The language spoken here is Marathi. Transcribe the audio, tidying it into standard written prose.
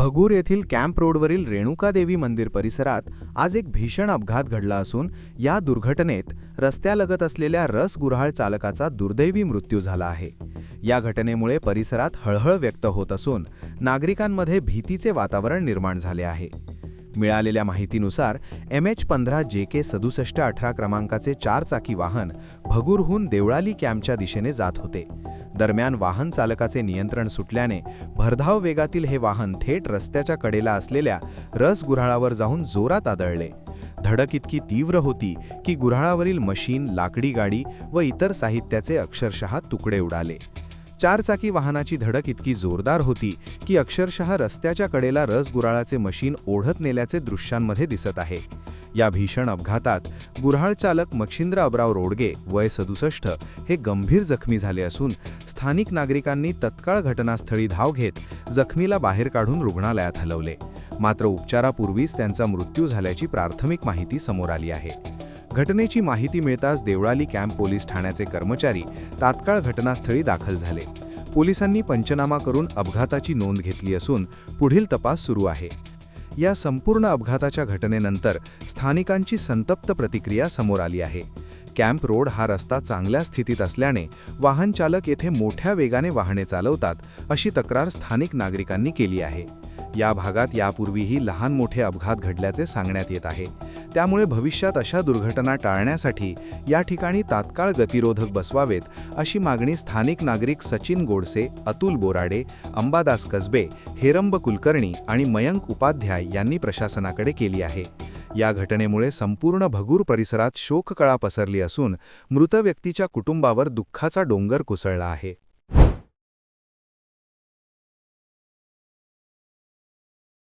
भगूर येथील कॅम्प रोडवरील रेणुकादेवी मंदिर परिसरात आज एक भीषण अपघात घडला असून या दुर्घटनेत रस्त्यालगत असलेल्या रस गुऱ्हाळ चालकाचा दुर्दैवी मृत्यू झाला आहे। या घटनेमुळे परिसरात हळहळ व्यक्त होत असून नागरिकांमध्ये भीतीचे वातावरण निर्माण झाले आहे। मिळालेल्या माहितीनुसार MH15 JK 6718 क्रमांकाचे 4 चाकी वाहन भगूरहून देवळाली कॅम्पच्या दिशेने जात होते। दरम्यान वाहन चालकाचे नियंत्रण सुटल्याने भरधाव वेगातील हे वाहन थेट रस्त्याच्या कडेला असलेल्या रस गुऱ्हाळावर जाऊन जोरात आदळले। धडक इतकी तीव्र होती की गुऱ्हाळावरील मशीन, लाकडी गाडी व इतर साहित्याचे अक्षरशः तुकडे उडाले। 4 चाकी वाहनाची धडक इतकी जोरदार होती की अक्षरशः रस्त्याच्या कडेला रस गुऱ्हाळाचे मशीन ओढत नेल्याचे दृश्यांमध्ये दिसत आहे। या भीषण अपघातात गुऱ्हाळ चालक मच्छिंद्र अबराव रोडगे वय 67 हे गंभीर जखमी झाले असून स्थानिक नागरिकांनी तत्काळ घटनास्थळी धाव घेत जखमीला बाहेर काढून रुग्णालयात हलवले। मात्र उपचारापूर्वीच त्यांचा मृत्यू झाल्याची प्राथमिक माहिती समोर आली आहे। घटनेची माहिती मिळताच देवळाली कॅम्प पोलीस ठाण्याचे कर्मचारी तात्काळ घटनास्थळी दाखल झाले। पोलिसांनी पंचनामा करून अपघाताची नोंद घेतली असून पुढील तपास सुरू आहे। या संपूर्ण अपघाताच्या घटनेनंतर स्थानिकांची संतप्त प्रतिक्रिया समोर आली आहे। कॅम्प रोड हा रस्ता चांगल्या स्थितीत असल्याने वाहन चालक येथे मोठ्या वेगाने वाहने चालवतात अशी तक्रार स्थानिक नागरिकांनी केली आहे। या भागात यापूर्वीही लहान मोठे अपघात घडल्याचे सांगण्यात येत आहे। त्यामुळे भविष्यात अशा दुर्घटना टाळण्यासाठी या ठिकाणी तात्काळ गतिरोधक बसवावेत अशी मागणी स्थानिक नागरिक सचिन गोडसे, अतुल बोराडे, अंबादास कसबे, हेरंब कुलकर्णी आणि मयंक उपाध्याय यांनी प्रशासनाकडे केली आहे। या घटनेमुळे संपूर्ण भगूर परिसरात शोककळा पसरली असून मृत व्यक्तीच्या कुटुंबावर दुःखाचा डोंगर कोसळला आहे।